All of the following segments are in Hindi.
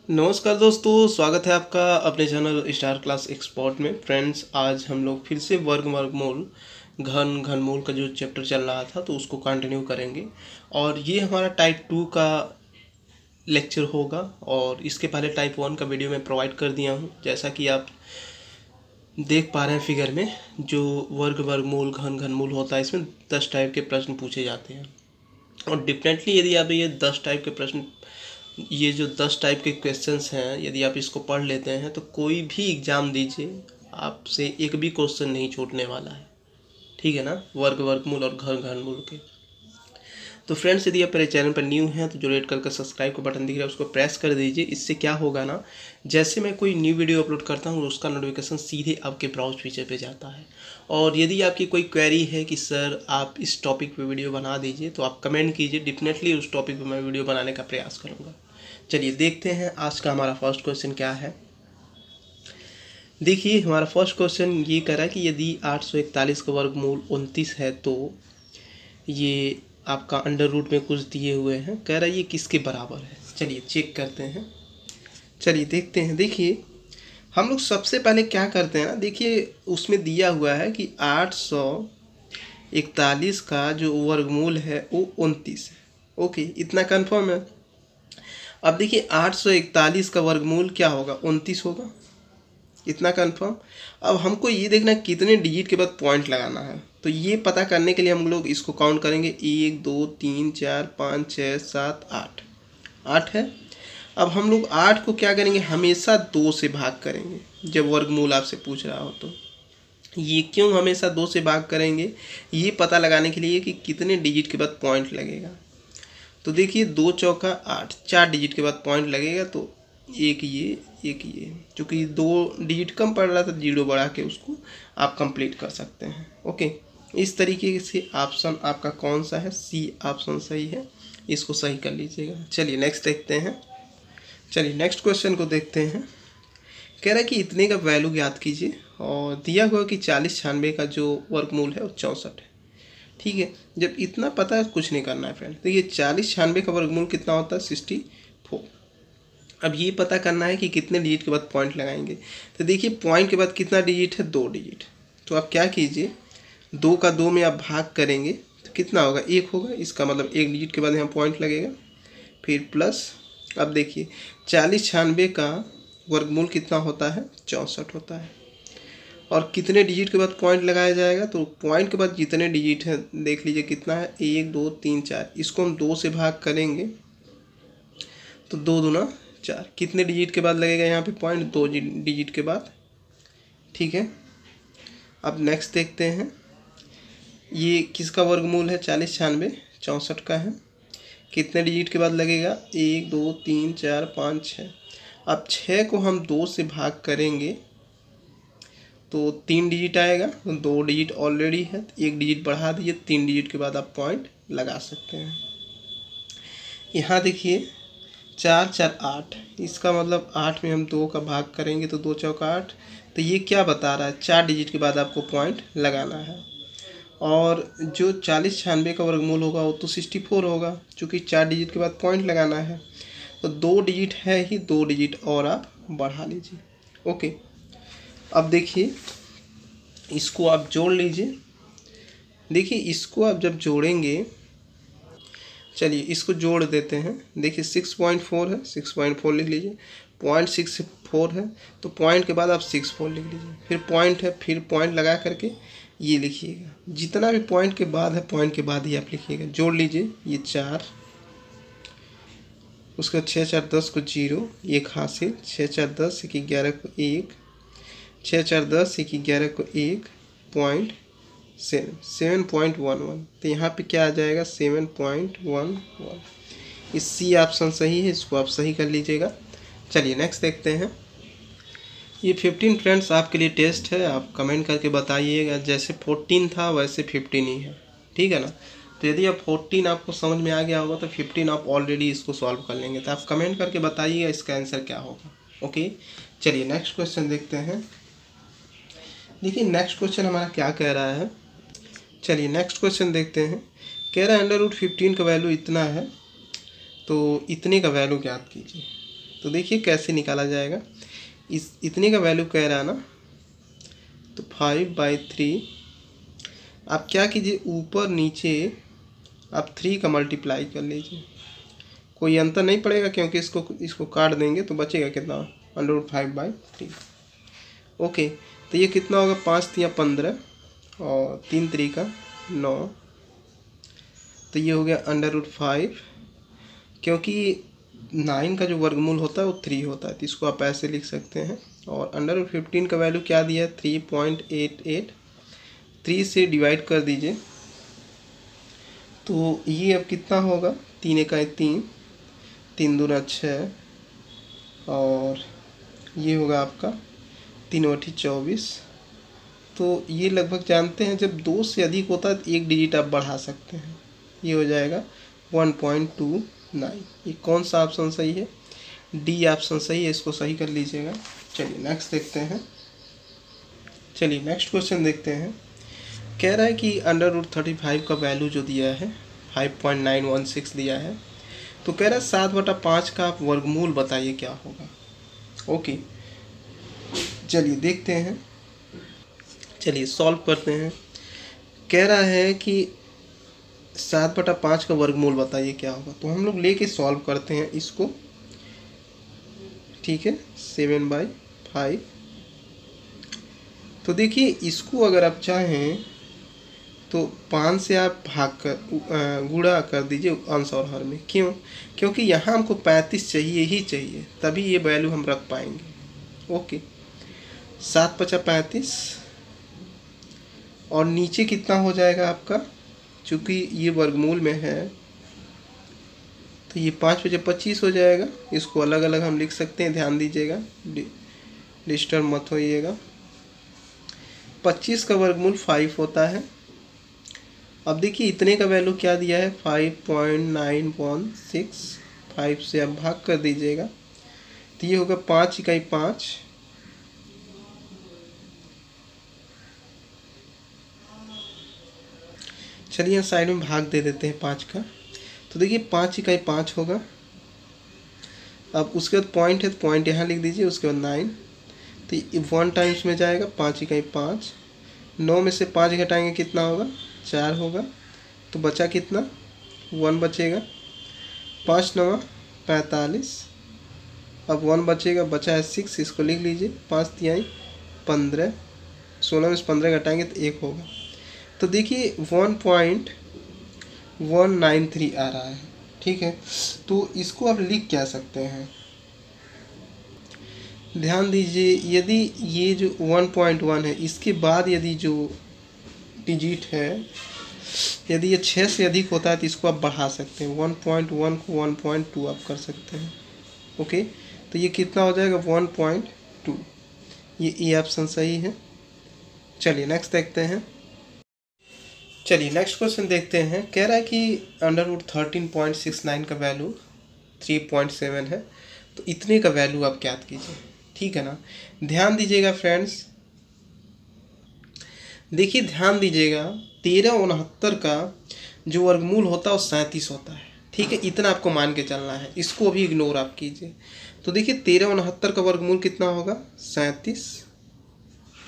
नमस्कार दोस्तों, स्वागत है आपका अपने चैनल स्टार क्लास एक्सपर्ट में। फ्रेंड्स, आज हम लोग फिर से वर्गमूल घनमूल का जो चैप्टर चल रहा था तो उसको कंटिन्यू करेंगे। और ये हमारा टाइप 2 का लेक्चर होगा और इसके पहले टाइप 1 का वीडियो मैं प्रोवाइड कर दिया हूँ। जैसा कि आप देख पा रहे हैं फिगर में, जो वर्गमूल घनमूल होता है, इसमें 10 टाइप के प्रश्न पूछे जाते हैं। और डेफिनेटली यदि आप ये 10 टाइप के प्रश्न, ये जो 10 टाइप के क्वेश्चंस हैं, यदि आप इसको पढ़ लेते हैं तो कोई भी एग्ज़ाम दीजिए, आपसे एक भी क्वेश्चन नहीं छूटने वाला है। ठीक है ना, वर्गमूल और घनमूल के। तो फ्रेंड्स, यदि आप मेरे चैनल पर न्यू हैं तो जो रेड कलर का सब्सक्राइब का बटन दिख रहा है उसको प्रेस कर दीजिए। इससे क्या होगा ना, जैसे मैं कोई न्यू वीडियो अपलोड करता हूँ उसका नोटिफिकेशन सीधे आपके ब्राउज फीचर पे जाता है। और यदि आपकी कोई क्वेरी है कि सर आप इस टॉपिक पे वीडियो बना दीजिए, तो आप कमेंट कीजिए, डेफिनेटली उस टॉपिक पर मैं वीडियो बनाने का प्रयास करूँगा। चलिए देखते हैं आज का हमारा फर्स्ट क्वेश्चन क्या है। देखिए, हमारा फर्स्ट क्वेश्चन ये कह रहा है कि यदि 841 का वर्गमूल 29 है तो ये आपका अंडर रूट में कुछ दिए हुए हैं, कह रहा है ये किसके बराबर है। चलिए चेक करते हैं, चलिए देखते हैं। देखिए, हम लोग सबसे पहले क्या करते हैं ना, देखिए उसमें दिया हुआ है कि 841 का जो वर्गमूल है वो 29 है। ओके, इतना कंफर्म है। अब देखिए 841 का वर्गमूल क्या होगा, 29 होगा, इतना कंफर्म। अब हमको ये देखना कितने डिजिट के बाद पॉइंट लगाना है, तो ये पता करने के लिए हम लोग इसको काउंट करेंगे। 1 2 3 4 5 6 7 8, 8 है। अब हम लोग 8 को क्या करेंगे, हमेशा 2 से भाग करेंगे जब वर्गमूल आपसे पूछ रहा हो तो। ये क्यों हमेशा 2 से भाग करेंगे, ये पता लगाने के लिए कि कितने डिजिट के बाद पॉइंट लगेगा। तो देखिए 2 चौका 8, 4 डिजिट के बाद पॉइंट लगेगा, तो एक ये चूँकि 2 डिजिट कम पड़ रहा था, 0 बढ़ा के उसको आप कंप्लीट कर सकते हैं। ओके, इस तरीके से ऑप्शन आपका कौन सा है, सी ऑप्शन सही है, इसको सही कर लीजिएगा। चलिए नेक्स्ट देखते हैं। चलिए नेक्स्ट क्वेश्चन को देखते हैं। कह रहा है कि इतने का वैल्यू ज्ञात कीजिए और दिया हुआ कि 4096 का जो वर्गमूल है वो 64 है। ठीक है, जब इतना पता है कुछ नहीं करना है फ्रेंड। देखिए 4096 का वर्गमूल कितना होता है, 64। अब ये पता करना है कि कितने डिजिट के बाद पॉइंट लगाएंगे। तो देखिए पॉइंट के बाद कितना डिजिट है, 2 डिजिट। तो आप क्या कीजिए, 2 का 2 में आप भाग करेंगे तो कितना होगा, 1 होगा। इसका मतलब 1 डिजिट के बाद यहाँ पॉइंट लगेगा, फिर प्लस। अब देखिए 4096 का वर्गमूल कितना होता है, 64 होता है। और कितने डिजिट के बाद पॉइंट लगाया जाएगा, तो पॉइंट के बाद जितने डिजिट हैं देख लीजिए कितना है, 1 2 3 4। इसको हम 2 से भाग करेंगे तो 2 दूना 4। कितने डिजिट के बाद लगेगा यहाँ पे पॉइंट, 2 डिजिट के बाद। ठीक है, अब नेक्स्ट देखते हैं। ये किसका वर्गमूल है, 4096, 64 का है। कितने डिजिट के बाद लगेगा, 1 2 3 4 5 6। अब 6 को हम 2 से भाग करेंगे तो 3 डिजिट आएगा, 2 डिजिट ऑलरेडी है, 1 डिजिट बढ़ा दीजिए, 3 डिजिट के बाद आप पॉइंट लगा सकते हैं। यहाँ देखिए 4 4 8, इसका मतलब 8 में हम 2 का भाग करेंगे तो 2 चौका 8। तो ये क्या बता रहा है, 4 डिजिट के बाद आपको पॉइंट लगाना है। और जो 4096 का वर्गमूल होगा वो तो 64 होगा, क्योंकि 4 डिजिट के बाद पॉइंट लगाना है। तो 2 डिजिट है ही, 2 डिजिट और आप बढ़ा लीजिए। ओके, अब देखिए इसको आप जोड़ लीजिए। देखिए इसको आप जब जोड़ेंगे, चलिए इसको जोड़ देते हैं। देखिए 6.4 है, 6.4 लिख लीजिए। 0.64 है तो पॉइंट के बाद आप 64 लिख लीजिए, फिर पॉइंट है, फिर पॉइंट लगा करके ये लिखिएगा। जितना भी पॉइंट के बाद है, पॉइंट के बाद ही आप लिखिएगा। जोड़ लीजिए, ये 4, उसका 6 4 10 को 0, 1 हासिल, 6 4 10, 1 11 को 1, 6 4 10, 1 11 को 1, 7.11। तो यहाँ पे क्या आ जाएगा, 7.11। इस सी ऑप्शन सही है, इसको आप सही कर लीजिएगा। चलिए नेक्स्ट देखते हैं। ये 15 फ्रेंड्स आपके लिए टेस्ट है, आप कमेंट करके बताइएगा। जैसे 14 था वैसे 15 ही है, ठीक है ना। तो यदि आप 14 आपको समझ में आ गया होगा तो 15 आप ऑलरेडी इसको सॉल्व कर लेंगे। तो आप कमेंट करके बताइएगा इसका आंसर क्या होगा। ओके, चलिए नेक्स्ट क्वेश्चन देखते हैं। देखिए नेक्स्ट क्वेश्चन हमारा क्या कह रहा है। चलिए नेक्स्ट क्वेश्चन देखते हैं। कह रहा है अंडर रूट 15 का वैल्यू इतना है, तो इतने का वैल्यू ज्ञात कीजिए। तो देखिए कैसे निकाला जाएगा। इस इतने का वैल्यू कह रहा है ना, तो 5/3 आप क्या कीजिए, ऊपर नीचे आप 3 का मल्टीप्लाई कर लीजिए। कोई अंतर नहीं पड़ेगा क्योंकि इसको काट देंगे तो बचेगा कितना, √5/3। ओके, तो ये कितना होगा, 5×3 = 15 और 3×3 = 9। तो ये हो गया √5। क्योंकि 9 का जो वर्गमूल होता है वो 3 होता है, तो इसको आप ऐसे लिख सकते हैं। और √15 का वैल्यू क्या दिया है, 3.88। 3 से डिवाइड कर दीजिए तो ये अब कितना होगा, 3 × 3, 3 दूना 6, और ये होगा आपका 3/24। तो ये लगभग जानते हैं जब 2 से अधिक होता है तो 1 डिजिट आप बढ़ा सकते हैं। ये हो जाएगा 1.29। ये कौन सा ऑप्शन सही है, डी ऑप्शन सही है, इसको सही कर लीजिएगा। चलिए नेक्स्ट देखते हैं। चलिए नेक्स्ट क्वेश्चन देखते हैं। कह रहा है कि √35 का वैल्यू जो दिया है 5.916 दिया है, तो कह रहा है 7/5 का आप वर्गमूल बताइए क्या होगा। ओके, चलिए देखते हैं। चलिए सॉल्व करते हैं। कह रहा है कि 7/5 का वर्गमूल बताइए क्या होगा, तो हम लोग लेके सॉल्व करते हैं इसको। ठीक है, 7/5। तो देखिए इसको अगर आप चाहें तो 5 से आप भाग कर गुणा कर दीजिए अंश और हर में। क्यों, क्योंकि यहाँ हमको 35 चाहिए ही चाहिए, तभी ये वैल्यू हम रख पाएंगे। ओके, 7×5 = 35 और नीचे कितना हो जाएगा आपका, चूँकि ये वर्गमूल में है तो ये 5×5 = 25 हो जाएगा। इसको अलग अलग हम लिख सकते हैं, ध्यान दीजिएगा, डिस्टर्ब मत होइएगा। 25 का वर्गमूल 5 होता है। अब देखिए इतने का वैल्यू क्या दिया है, 5.916। 5 से आप भाग कर दीजिएगा तो ये होगा 5 × 5। चलिए साइड में भाग दे देते हैं 5 का। तो देखिए 5 × 5 होगा। अब उसके बाद पॉइंट है तो पॉइंट यहाँ लिख दीजिए, उसके बाद 9, तो 1 टाइम्स में जाएगा 5 × 5। 9 में से 5 घटाएंगे कितना होगा, 4 होगा। तो बचा कितना, 1 बचेगा। 5×9 = 45। अब 1 बचेगा, बचा है 6, इसको लिख लीजिए। 5×3 = 15। 16 में से 15 घटाएंगे तो 1 होगा। तो देखिए 1.193 आ रहा है। ठीक है, तो इसको आप लिख क्या सकते हैं, ध्यान दीजिए। यदि ये जो 1.1 है इसके बाद यदि जो डिजिट है, यदि ये 6 से अधिक होता है तो इसको आप बढ़ा सकते हैं। 1.1 को 1.2 आप कर सकते हैं। ओके, तो ये कितना हो जाएगा, 1.2। ये ए ऑप्शन सही है। चलिए नेक्स्ट देखते हैं। चलिए नेक्स्ट क्वेश्चन देखते हैं। कह रहा है कि √13.69 का वैल्यू 3.7 है, तो इतने का वैल्यू आप ज्ञात कीजिए। ठीक है ना, ध्यान दीजिएगा फ्रेंड्स, देखिए ध्यान दीजिएगा। 1369 का जो वर्गमूल होता है वो 37 होता है। ठीक है, इतना आपको मान के चलना है, इसको भी इग्नोर आप कीजिए। तो देखिए 1369 का वर्गमूल कितना होगा, 37।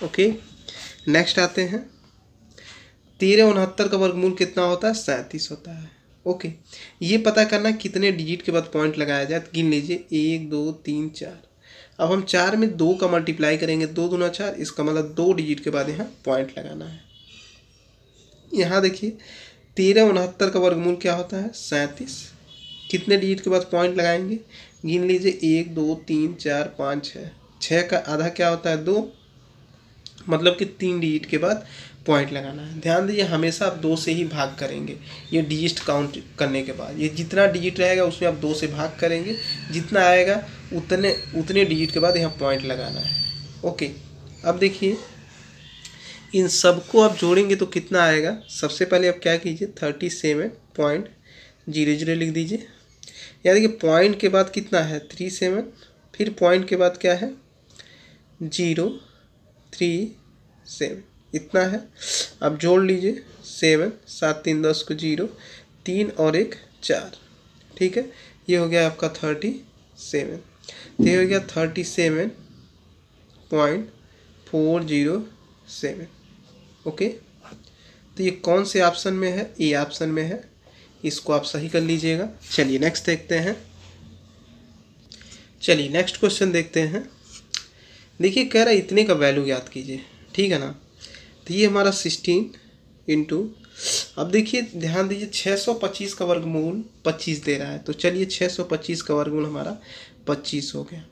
ओके, नेक्स्ट आते हैं। 1369 का वर्गमूल कितना होता है, 37 होता है। ओके, ये पता करना कितने डिजिट के बाद पॉइंट लगाया जाए, तो गिन लीजिए 1 2 3 4। अब हम 4 में 2 का मल्टीप्लाई करेंगे, 2 दूना 4, इसका मतलब 2 डिजिट के बाद यहाँ पॉइंट लगाना है। यहाँ देखिए 1369 का वर्गमूल क्या होता है, 37। कितने डिजिट के बाद पॉइंट लगाएंगे, गिन लीजिए 1 2 3 4 5 6। 6 का आधा क्या होता है, 2, मतलब कि 3 डिजिट के बाद पॉइंट लगाना है। ध्यान दीजिए हमेशा आप 2 से ही भाग करेंगे, ये डिजिट काउंट करने के बाद। ये जितना डिजिट रहेगा उसमें आप 2 से भाग करेंगे, जितना आएगा उतने डिजिट के बाद यहाँ पॉइंट लगाना है। ओके, अब देखिए इन सबको आप जोड़ेंगे तो कितना आएगा। सबसे पहले आप क्या कीजिए, 37.00 लिख दीजिए। यानी कि पॉइंट के बाद कितना है, 37, फिर पॉइंट के बाद क्या है, 037, इतना है। अब जोड़ लीजिए 7, 7 3 10 को 0, 3 और 1 4। ठीक है, ये हो गया आपका 37। तो ये हो गया 37.407। ओके, तो ये कौन से ऑप्शन में है? ए ऑप्शन में है, इसको आप सही कर लीजिएगा। चलिए नेक्स्ट देखते हैं। चलिए नेक्स्ट क्वेश्चन देखते हैं। देखिए कह रहा है इतने का वैल्यू याद कीजिए, ठीक है ना। तो ये हमारा 16 इंटू, अब देखिए ध्यान दीजिए 625 का वर्गमूल 25 दे रहा है, तो चलिए 625 का वर्गमूल हमारा 25 हो गया।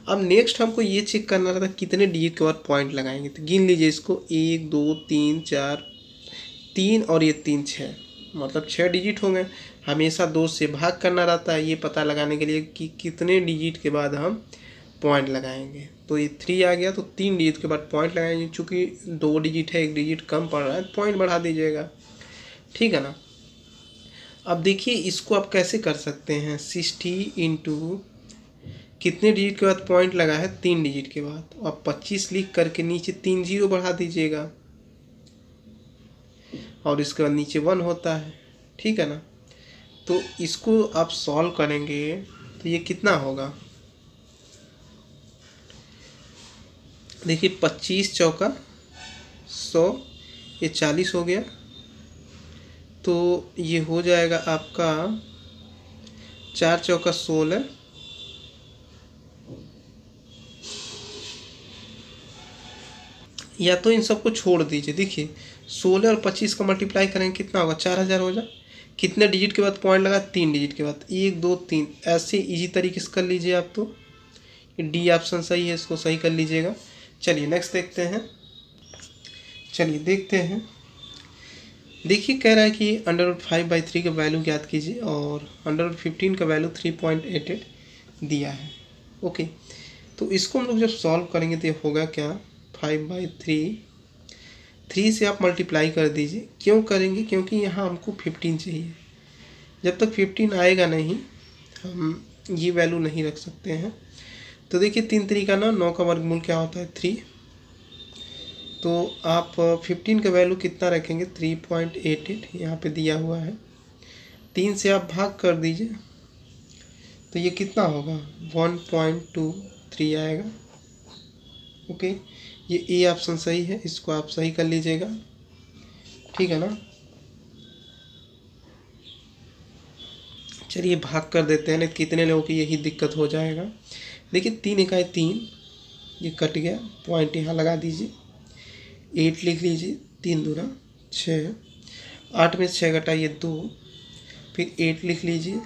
अब नेक्स्ट हमको ये चेक करना रहता कितने डिजिट के बाद पॉइंट लगाएंगे। तो गिन लीजिए इसको, 1 2 3 4, 3 और ये 3 6, मतलब 6 डिजिट हो गए। हमेशा 2 से भाग करना रहता है ये पता लगाने के लिए कि कितने डिजिट के बाद हम पॉइंट लगाएंगे। तो ये 3 आ गया, तो 3 डिजिट के बाद पॉइंट लगाएंगे। चूँकि 2 डिजिट है, 1 डिजिट कम पड़ रहा है, पॉइंट बढ़ा दीजिएगा, ठीक है ना। अब देखिए इसको आप कैसे कर सकते हैं, 60 इंटू कितने डिजिट के बाद पॉइंट लगा है, 3 डिजिट के बाद। अब 25 लिख करके नीचे 3 जीरो बढ़ा दीजिएगा और इसके बाद नीचे 1 होता है, ठीक है ना। तो इसको आप सॉल्व करेंगे तो ये कितना होगा, देखिए 25 चौका 100, ये 40 हो गया। तो ये हो जाएगा आपका 4 चौका 16, या तो इन सबको छोड़ दीजिए। देखिए 16 और 25 का मल्टीप्लाई करेंगे कितना होगा, 4000 हो जाए। कितने डिजिट के बाद पॉइंट लगा, 3 डिजिट के बाद, 1 2 3, ऐसे इजी तरीके से कर लीजिए आप। तो डी ऑप्शन सही है, इसको सही कर लीजिएगा। चलिए नेक्स्ट देखते हैं। चलिए देखते हैं। देखिए कह रहा है कि √5/3 का वैल्यू ज्ञात कीजिए और √15 का वैल्यू 3.88 दिया है। ओके, तो इसको हम लोग जब सॉल्व करेंगे तो ये होगा क्या, 5/3, 3 से आप मल्टीप्लाई कर दीजिए। क्यों करेंगे, क्योंकि यहाँ हमको 15 चाहिए। जब तक 15 आएगा नहीं हम ये वैल्यू नहीं रख सकते हैं। तो देखिए 3 तरीका ना, 9 का वर्गमूल क्या होता है 3। तो आप 15 का वैल्यू कितना रखेंगे, 3.88 यहाँ पे दिया हुआ है। 3 से आप भाग कर दीजिए तो ये कितना होगा, 1.23 आएगा। ओके, ये ए ऑप्शन सही है, इसको आप सही कर लीजिएगा, ठीक है ना। चलिए भाग कर देते हैं, नहीं कितने लोगों की यही दिक्कत हो जाएगा। देखिए 3 इकाई 3, ये कट गया, पॉइंट यहाँ लगा दीजिए। 8 लिख लीजिए, 3 दूना 6, 8 में 6 घटाइए 2, फिर 8 लिख लीजिए,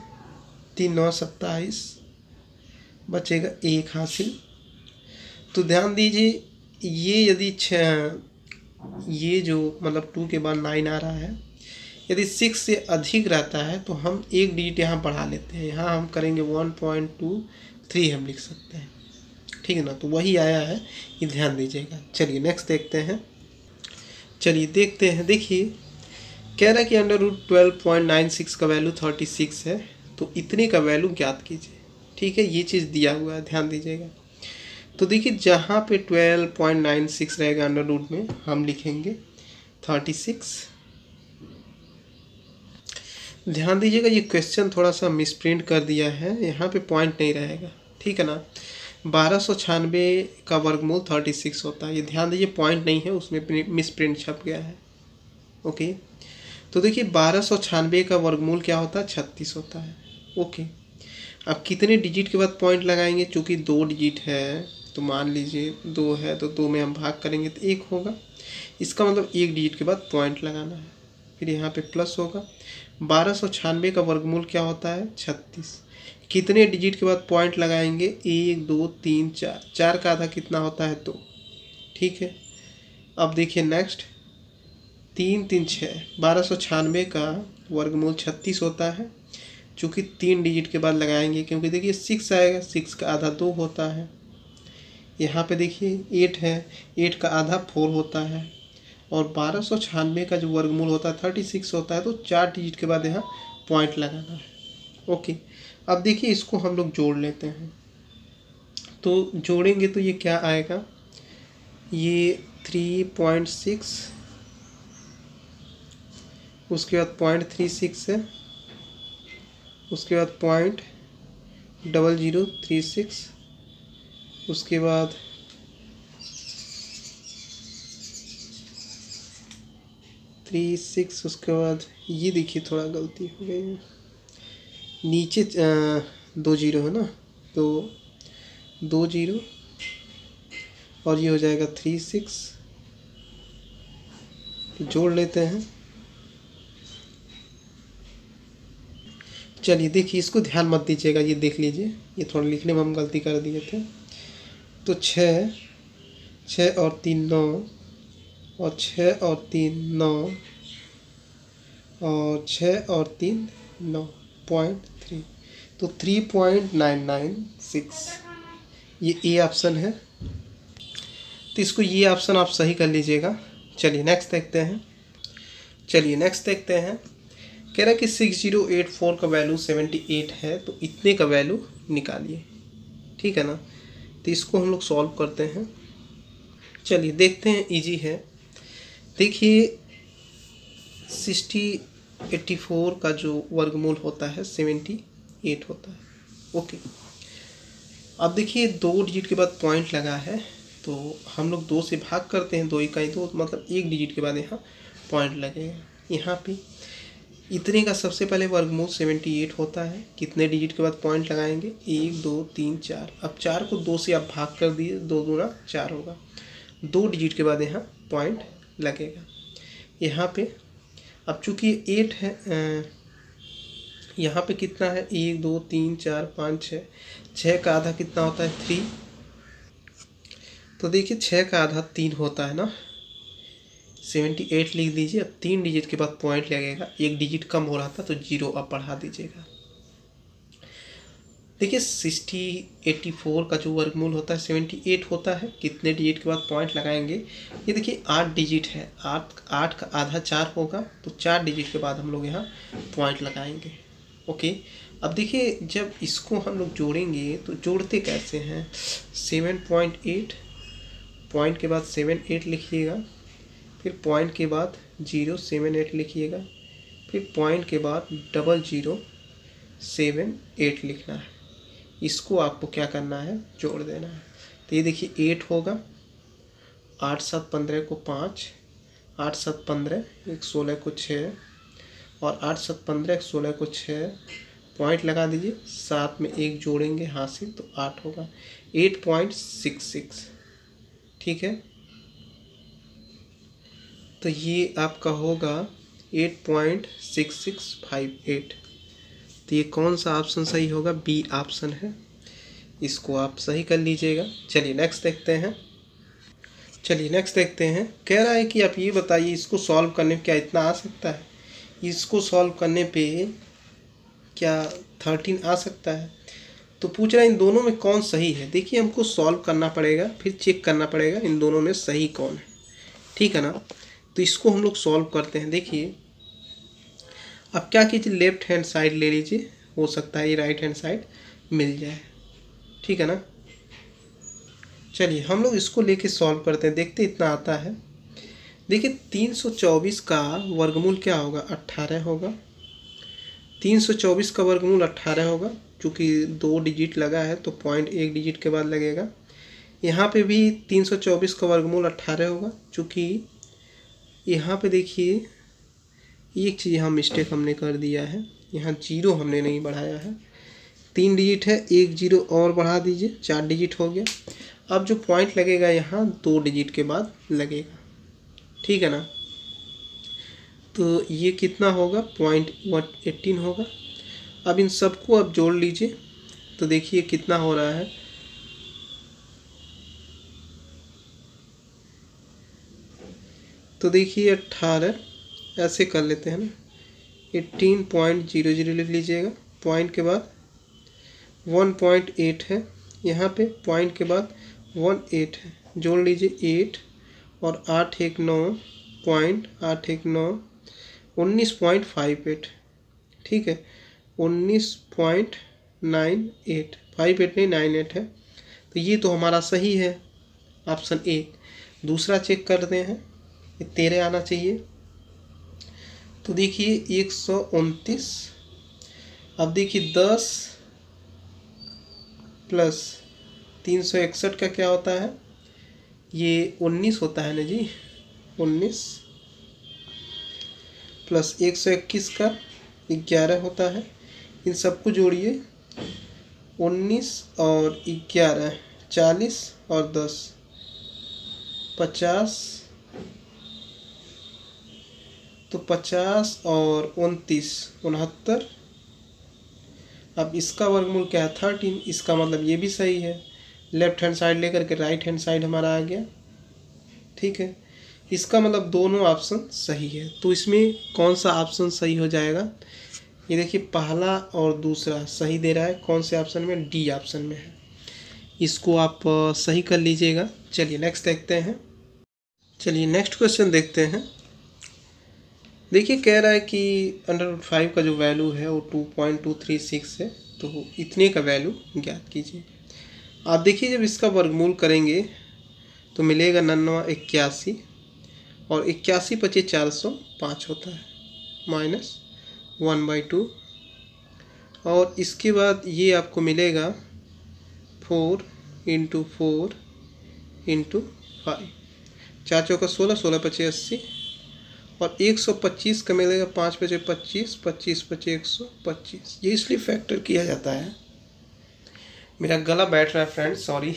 3 9 27, बचेगा 1 हासिल। तो ध्यान दीजिए ये यदि ये जो मतलब 2 के बाद 9 आ रहा है, यदि 6 से अधिक रहता है तो हम 1 डिजिट यहाँ बढ़ा लेते हैं। यहाँ हम करेंगे 1.23 हम लिख सकते हैं, ठीक है ना। तो वही आया है, ये ध्यान दीजिएगा। चलिए नेक्स्ट देखते हैं। चलिए देखते हैं। देखिए कह रहा है कि √12.96 का वैल्यू 36 है, तो इतने का वैल्यू ज्ञात कीजिए, ठीक है। ये चीज़ दिया हुआ है, ध्यान दीजिएगा। तो देखिए जहाँ पे 12.96 रहेगा अंडर रूट में हम लिखेंगे 36। ध्यान दीजिएगा ये क्वेश्चन थोड़ा सा मिसप्रिंट कर दिया है, यहाँ पे पॉइंट नहीं रहेगा, ठीक है ना। 1296 का वर्गमूल 36 होता है, ये ध्यान दीजिए पॉइंट नहीं है, उसमें मिसप्रिंट छप गया है। ओके, तो देखिए 1296 का वर्गमूल क्या होता है, 36 होता है। ओके, अब कितने डिजिट के बाद पॉइंट लगाएंगे, चूँकि 2 डिजिट है तो मान लीजिए 2 है तो 2 में हम भाग करेंगे तो 1 होगा। इसका मतलब 1 डिजिट के बाद पॉइंट लगाना है, फिर यहाँ पे प्लस होगा। 1296 का वर्गमूल क्या होता है, 36। कितने डिजिट के बाद पॉइंट लगाएंगे, 1 2 3 4, 4 का आधा कितना होता है 2, ठीक है। अब देखिए नेक्स्ट 3 3 6, 1296 का वर्गमूल 36 होता है। चूँकि 3 डिजिट के बाद लगाएंगे, क्योंकि देखिए 6 आएगा, 6 का आधा 2 होता है। यहाँ पे देखिए 8 है, 8 का आधा 4 होता है। और 1296 का जो वर्गमूल होता है 36 होता है, तो 4 डिजिट के बाद यहाँ पॉइंट लगाना है। ओके, अब देखिए इसको हम लोग जोड़ लेते हैं। तो जोड़ेंगे तो ये क्या आएगा, ये 3.6, उसके बाद 0.36 है, उसके बाद 0.0036, उसके बाद 36, उसके बाद ये देखिए थोड़ा गलती हो गई है, नीचे 2 जीरो है ना, तो 2 जीरो और ये हो जाएगा 36, तो जोड़ लेते हैं। चलिए देखिए, इसको ध्यान मत दीजिएगा, ये देख लीजिए, ये थोड़ा लिखने में हम गलती कर दिए थे। तो 6, 6 और 3 9, और 6 और 3 9, और 6 और 3 9.3, तो 3.996 ये ए ऑप्शन है। तो इसको ये ऑप्शन आप सही कर लीजिएगा। चलिए नेक्स्ट देखते हैं। कह रहा है कि 6084 का वैल्यू 78 है, तो इतने का वैल्यू निकालिए। ठीक है ना, तो इसको हम लोग सॉल्व करते हैं। चलिए देखते हैं, इजी है। देखिए 84 का जो वर्गमूल होता है 78 होता है। ओके, अब देखिए 2 डिजिट के बाद पॉइंट लगा है, तो हम लोग 2 से भाग करते हैं, 2 इकाई 2, मतलब 1 डिजिट के बाद यहाँ पॉइंट लगेगा। यहाँ पे इतने का सबसे पहले वर्गमूल 78 होता है, कितने डिजिट के बाद पॉइंट लगाएंगे, 1 2 3 4। अब 4 को 2 से आप भाग कर दिए, 2 दूना 4 होगा, 2 डिजिट के बाद यहाँ पॉइंट लगेगा। यहाँ पे अब चूँकि 8 है, यहाँ पे कितना है, 1 2 3 4 5 6, 6 का आधा कितना होता है, 3। तो देखिए 6 का आधा 3 होता है ना, 78 लिख दीजिए। अब 3 डिजिट के बाद पॉइंट लगेगा, 1 डिजिट कम हो रहा था तो 0 अब बढ़ा दीजिएगा। देखिए 84 का जो वर्गमूल होता है 78 होता है, कितने डिजिट के बाद पॉइंट लगाएंगे, ये देखिए 8 डिजिट है, 8 का आधा 4 होगा, तो 4 डिजिट के बाद हम लोग यहाँ पॉइंट लगाएंगे। ओके, अब देखिए जब इसको हम लोग जोड़ेंगे तो जोड़ते कैसे हैं, 7.8, पॉइंट के बाद 78 लिखिएगा, फिर पॉइंट के बाद 078 लिखिएगा, फिर पॉइंट के बाद 0078 लिखना है। इसको आपको क्या करना है, जोड़ देना है। तो ये देखिए 8 होगा, 8 7 15 को 5, 8 7 15, 1 16 को 6, और 8 7 15, 1 16 को 6, पॉइंट लगा दीजिए, साथ में 1 जोड़ेंगे हाथ से तो 8 होगा, 8.66। ठीक है, तो ये आपका होगा 8.6658। तो ये कौन सा ऑप्शन सही होगा, बी ऑप्शन है, इसको आप सही कर लीजिएगा। चलिए नेक्स्ट देखते हैं। कह रहा है कि आप ये बताइए, इसको सॉल्व करने पे क्या इतना आ सकता है, इसको सॉल्व करने पे क्या 13 आ सकता है। तो पूछ रहा है इन दोनों में कौन सही है। देखिए हमको सॉल्व करना पड़ेगा, फिर चेक करना पड़ेगा इन दोनों में सही कौन है। ठीक है ना, तो इसको हम लोग सॉल्व करते हैं। देखिए अब क्या कीजिए, लेफ्ट हैंड साइड ले लीजिए, हो सकता है ये राइट हैंड साइड मिल जाए। ठीक है ना, चलिए हम लोग इसको लेके सॉल्व करते हैं, देखते इतना आता है। देखिए 324 का वर्गमूल क्या होगा, 18 होगा। 324 का वर्गमूल 18 होगा, चूँकि 2 डिजिट लगा है तो पॉइंट 1 डिजिट के बाद लगेगा। यहाँ पे भी 324 का वर्गमूल 18 होगा, चूँकि यहाँ पे देखिए एक चीज़ यहाँ मिस्टेक हमने कर दिया है, यहाँ 0 हमने नहीं बढ़ाया है। 3 डिजिट है, 1 0 और बढ़ा दीजिए, 4 डिजिट हो गया। अब जो पॉइंट लगेगा यहाँ 2 डिजिट के बाद लगेगा। ठीक है ना, तो ये कितना होगा, 0.18 होगा। अब इन सबको अब जोड़ लीजिए, तो देखिए कितना हो रहा है, तो देखिए 18, ऐसे कर लेते हैं ना, 18.00 लिख लीजिएगा, पॉइंट के बाद 1.8 है, यहाँ पे पॉइंट के बाद 18 है, जोड़ लीजिए 8 और 8 1 9, पॉइंट 8 1 9, 19.58। ठीक है, 19.98, 58 नहीं 98 है, तो ये तो हमारा सही है, ऑप्शन ए। दूसरा चेक करते हैं, ये 13 आना चाहिए। तो देखिए 129, अब देखिए 10 प्लस 361 का क्या होता है, ये 19 होता है ना जी, 19 प्लस 121 का 11 होता है। इन सबको जोड़िए, 19 और 11 40 और 10 50, तो 50 और 29 69। अब इसका वर्गमूल क्या है 13, इसका मतलब ये भी सही है। लेफ्ट हैंड साइड लेकर के राइट हैंड साइड हमारा आ गया, ठीक है। इसका मतलब दोनों ऑप्शन सही है। तो इसमें कौन सा ऑप्शन सही हो जाएगा, ये देखिए पहला और दूसरा सही दे रहा है। कौन से ऑप्शन में, डी ऑप्शन में है। इसको आप सही कर लीजिएगा। चलिए नेक्स्ट देखते हैं। चलिए नेक्स्ट क्वेश्चन देखते हैं। देखिए कह रहा है कि √5 का जो वैल्यू है वो 2.236 है, तो इतने का वैल्यू ज्ञात कीजिए। आप देखिए जब इसका वर्गमूल करेंगे तो मिलेगा 9981 और 81 × 405 होता है -1/2। और इसके बाद ये आपको मिलेगा 4 × 4 × 5, 4 चौका 16, 16 × 80 और 125 का मिलेगा, 5 × 25, 25 × 125। ये इसलिए फैक्टर किया जाता है। मेरा गला बैठ रहा है फ्रेंड्स, सॉरी।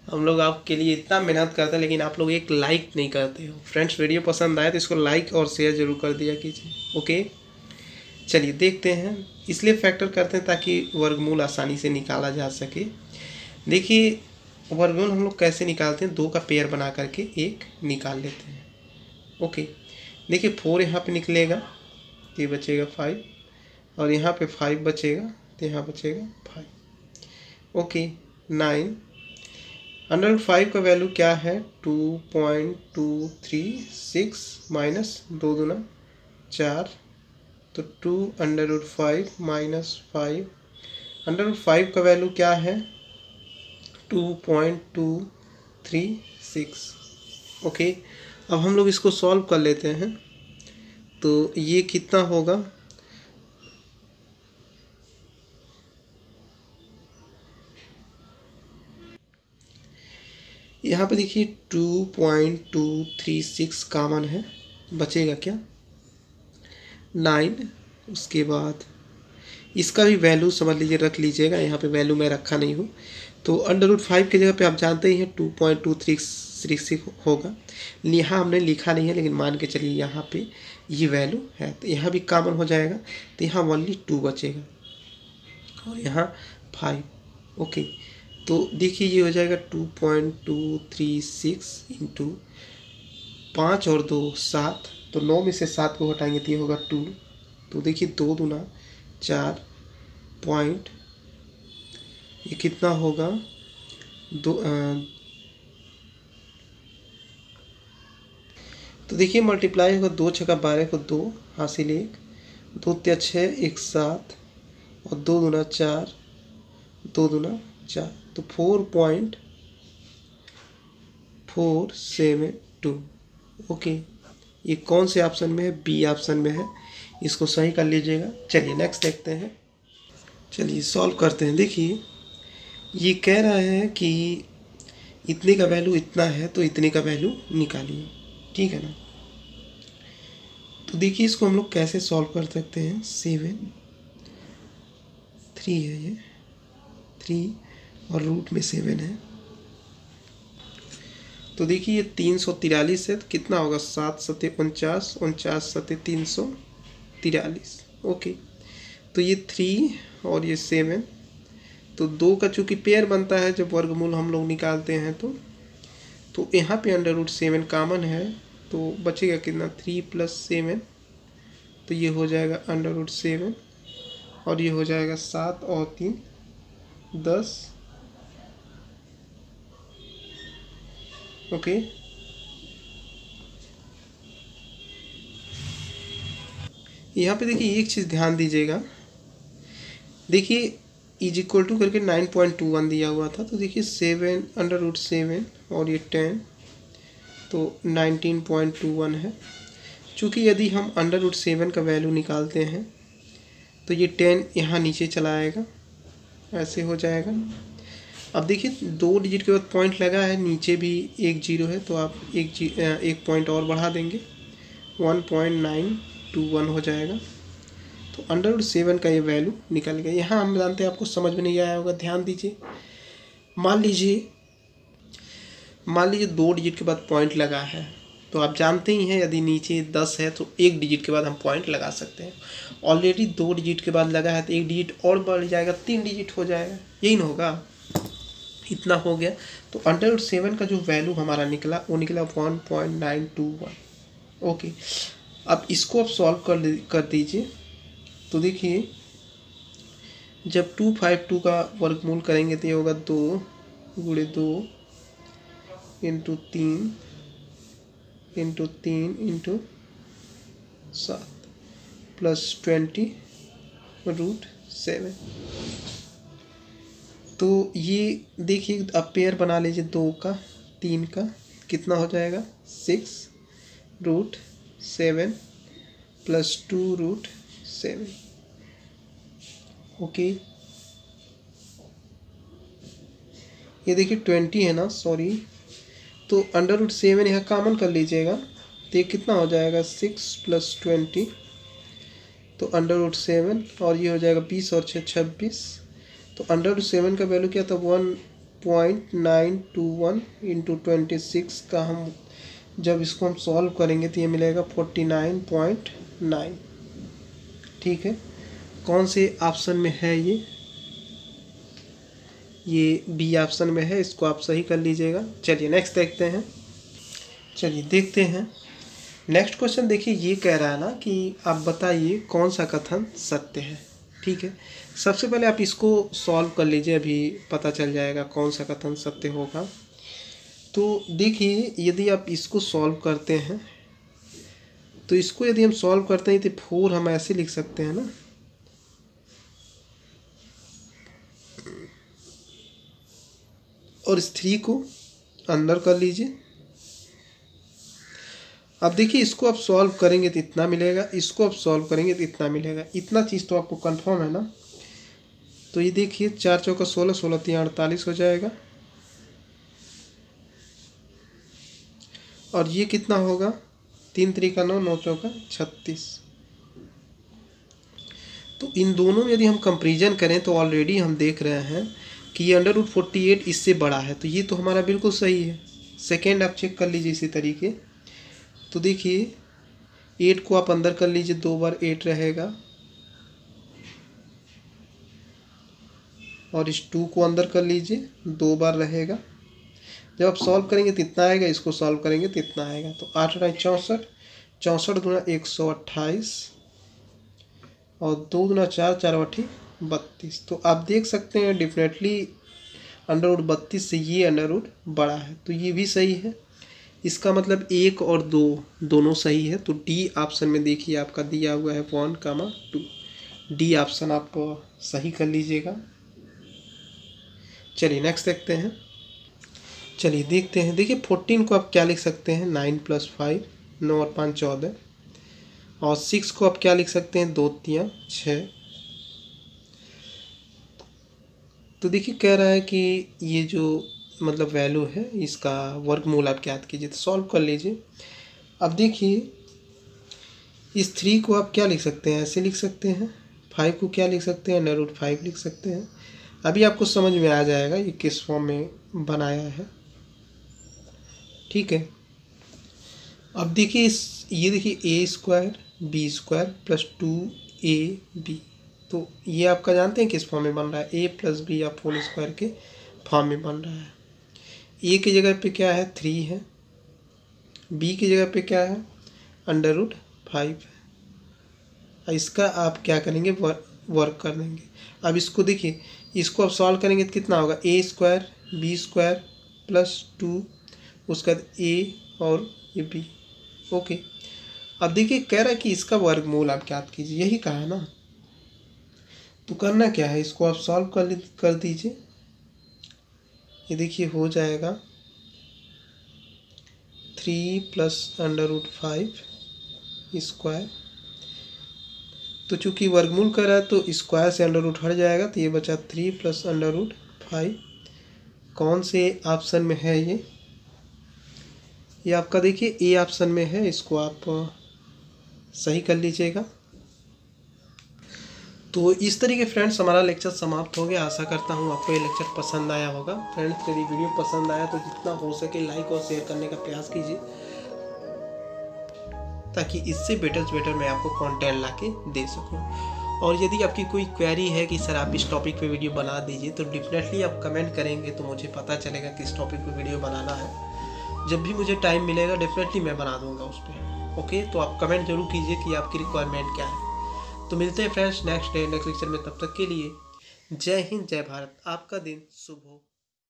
हम लोग आपके लिए इतना मेहनत करते हैं लेकिन आप लोग एक लाइक नहीं करते हो फ्रेंड्स। वीडियो पसंद आए तो इसको लाइक और शेयर जरूर कर दिया कीजिए, ओके। चलिए देखते हैं। इसलिए फैक्टर करते हैं ताकि वर्गमूल आसानी से निकाला जा सके। देखिए वर्गमूल हम लोग कैसे निकालते हैं, 2 का पेयर बना करके एक निकाल लेते हैं, ओके। देखिए 4 यहाँ पे निकलेगा, ये बचेगा 5 और यहाँ पे 5 बचेगा तो यहाँ बचेगा 5, ओके। 9 √5 का वैल्यू क्या है 2.236 -2 दूना 4, तो 2 √5 -5। √5 का वैल्यू क्या है 2.236, ओके। अब हम लोग इसको सॉल्व कर लेते हैं। तो ये कितना होगा, यहाँ पे देखिए 2.236 कॉमन है, बचेगा क्या 9। उसके बाद इसका भी वैल्यू समझ लीजिए रख लीजिएगा, यहाँ पे वैल्यू मैं रखा नहीं हूँ। तो √5 की जगह पे आप जानते ही हैं 2.236 होगा। यहाँ हमने लिखा नहीं है लेकिन मान के चलिए यहाँ पे ये वैल्यू है, तो यहाँ भी कॉमन हो जाएगा, तो यहाँ ओनली 2 बचेगा और यहाँ 5, ओके। तो देखिए ये हो जाएगा 2.236 × 5 और 2 7, तो 9 में से 7 को हटाएंगे तो ये होगा 2। तो देखिए 2 दूना 4 पॉइंट, ये कितना होगा 2, तो देखिए मल्टीप्लाई होगा 2 × 12 को 2 हासिल 1, 2 × 6 1 7 और 2 दूना 4, 2 दूना 4, तो 4.472, ओके। ये कौन से ऑप्शन में है, बी ऑप्शन में है, इसको सही कर लीजिएगा। चलिए नेक्स्ट देखते हैं। चलिए सॉल्व करते हैं। देखिए ये कह रहा है कि इतने का वैल्यू इतना है तो इतने का वैल्यू निकालिए, ठीक है ना। तो देखिए इसको हम लोग कैसे सॉल्व कर सकते हैं। 7 3 है, ये 3 और रूट में 7 है, तो देखिए ये 343 है, तो कितना होगा 7 × 7 49, 49 × 7 343, ओके। तो ये 3 और ये 7, तो 2 का चूँकि पेयर बनता है जब वर्गमूल हम लोग निकालते हैं तो यहाँ पे √7 कॉमन है, तो बचेगा कितना 3 + 7, तो ये हो जाएगा √7 और ये हो जाएगा 7 और 3 10, ओके। यहाँ पे देखिए एक चीज़ ध्यान दीजिएगा, देखिए = करके 9.21 दिया हुआ था, तो देखिए 7 √7 और ये 10, तो 19.21 है। चूँकि यदि हम √7 का वैल्यू निकालते हैं तो ये 10 यहाँ नीचे चला आएगा, ऐसे हो जाएगा। अब देखिए 2 डिजिट के बाद पॉइंट लगा है, नीचे भी एक जीरो है, तो आप एक पॉइंट और बढ़ा देंगे, 1.921 हो जाएगा। तो अंडर रूट 7 का ये वैल्यू निकल गया। यहाँ हम जानते हैं आपको समझ में नहीं आया होगा, ध्यान दीजिए। मान लीजिए 2 डिजिट के बाद पॉइंट लगा है, तो आप जानते ही हैं यदि नीचे 10 है तो 1 डिजिट के बाद हम पॉइंट लगा सकते हैं। ऑलरेडी 2 डिजिट के बाद लगा है तो 1 डिजिट और बढ़ जाएगा, 3 डिजिट हो जाएगा, यही ना होगा। इतना हो गया। तो अंडर रूट 7 का जो वैल्यू हमारा निकला वो निकला 1.921। ओके, अब इसको आप सॉल्व कर दीजिए। तो देखिए जब 252 का वर्गमूल करेंगे तो ये होगा 2 गुणे 2 इंटू 3 इंटू 3 इंटू 7 प्लस 20√7। तो ये देखिए अब पेयर बना लीजिए 2 का 3 का, कितना हो जाएगा 6√7 प्लस 2√7। ओके, ये देखिए 20 है ना, सॉरी, तो अंडर रूट 7 यहाँ कॉमन कर लीजिएगा, तो ये कितना हो जाएगा 6 प्लस 20, तो अंडर रूट 7, और ये हो जाएगा 20 और 6 26। तो अंडर रूट 7 का वैल्यू क्या था 1.921 इंटू 26 का, हम जब इसको हम सॉल्व करेंगे तो ये मिलेगा 49.9। ठीक है, कौन से ऑप्शन में है ये बी ऑप्शन में है, इसको आप सही कर लीजिएगा। चलिए नेक्स्ट देखते हैं। नेक्स्ट क्वेश्चन देखिए, ये कह रहा है ना कि आप बताइए कौन सा कथन सत्य है। ठीक है, सबसे पहले आप इसको सॉल्व कर लीजिए, अभी पता चल जाएगा कौन सा कथन सत्य होगा। तो देखिए यदि आप इसको सॉल्व करते हैं, तो इसको यदि हम सॉल्व करते हैं तो 4 हम ऐसे लिख सकते हैं ना, और इस 3 को अंदर कर लीजिए। अब देखिए इसको आप सॉल्व करेंगे तो इतना मिलेगा, इसको आप सॉल्व करेंगे तो इतना मिलेगा, इतना चीज़ तो आपको कंफर्म है ना। तो ये देखिए 4 चौका 16, 16 3 48 हो जाएगा, और ये कितना होगा 3 3 9, 9 चौका 36। तो इन दोनों में यदि हम कंपेरिजन करें तो ऑलरेडी हम देख रहे हैं कि ये अंडर रूट 48 इससे बड़ा है, तो ये तो हमारा बिल्कुल सही है। सेकेंड आप चेक कर लीजिए इसी तरीके। तो देखिए 8 को आप अंदर कर लीजिए, 2 बार 8 रहेगा, और इस 2 को अंदर कर लीजिए, 2 बार रहेगा। जब आप सॉल्व करेंगे तो इतना आएगा, इसको सॉल्व करेंगे तो इतना आएगा। तो 8 64, 64 दूना 128, और 2 दूना 4, 4 8 32। तो आप देख सकते हैं डेफिनेटली अंडर रूट 32 से ये अंडर रूट बड़ा है, तो ये भी सही है। इसका मतलब 1 और 2 दोनों सही है। तो डी ऑप्शन में देखिए आपका दिया हुआ है 1, 2, डी ऑप्शन आप सही कर लीजिएगा। चलिए नेक्स्ट देखते हैं। चलिए देखते हैं। देखिए 14 को आप क्या लिख सकते हैं 9 + 5, 9 और 5 14, और 6 को आप क्या लिख सकते हैं 2 3 6। तो देखिए कह रहा है कि ये जो मतलब वैल्यू है इसका वर्गमूल आप ज्ञात कीजिए, तो सॉल्व कर लीजिए। अब देखिए इस 3 को आप क्या लिख सकते हैं, ऐसे लिख सकते हैं, 5 को क्या लिख सकते हैं अंडर रूट 5 लिख सकते हैं। अभी आपको समझ में आ जाएगा ये किस फॉर्म में बनाया है। ठीक है, अब देखिए ये देखिए a² b² + 2ab, तो ये आपका जानते हैं किस फॉर्म में बन रहा है, a + b या होल स्क्वायर के फॉर्म में बन रहा है। a की जगह पे क्या है 3 है, b की जगह पे क्या है अंडर रूट 5 है। इसका आप क्या करेंगे वर्क कर देंगे। अब इसको देखिए, इसको आप सॉल्व करेंगे तो कितना होगा a² b² + 2, उसके बाद a और ये b। ओके, अब देखिए कह रहा है कि इसका वर्गमूल आप ज्ञात कीजिए, यही कहा है ना। तो करना क्या है, इसको आप सॉल्व कर दीजिए। ये देखिए हो जाएगा 3 + अंडर रूट 5²। तो चूंकि वर्गमूल कर रहा है तो स्क्वायर से अंडर रूट हट जाएगा, तो ये बचा 3 + अंडर रूट 5 कौन से ऑप्शन में है ये आपका देखिए ए ऑप्शन में है, इसको आप सही कर लीजिएगा। तो इस तरीके फ्रेंड्स हमारा लेक्चर समाप्त हो गया। आशा करता हूँ आपको ये लेक्चर पसंद आया होगा। फ्रेंड्स यदि वीडियो पसंद आया तो जितना हो सके लाइक और शेयर करने का प्रयास कीजिए, ताकि इससे बेटर से बेटर मैं आपको कंटेंट ला के दे सकूँ। और यदि आपकी कोई क्वेरी है कि सर आप इस टॉपिक पे वीडियो बना दीजिए, तो डेफिनेटली आप कमेंट करेंगे तो मुझे पता चलेगा किस टॉपिक पे वीडियो बनाना है। जब भी मुझे टाइम मिलेगा डेफिनेटली मैं बना दूंगा उस पर। ओके, तो आप कमेंट जरूर कीजिए कि आपकी रिक्वायरमेंट क्या है। तो मिलते हैं फ्रेंड्स नेक्स्ट लेक्चर में। तब तक के लिए जय हिंद, जय भारत। आपका दिन शुभ हो।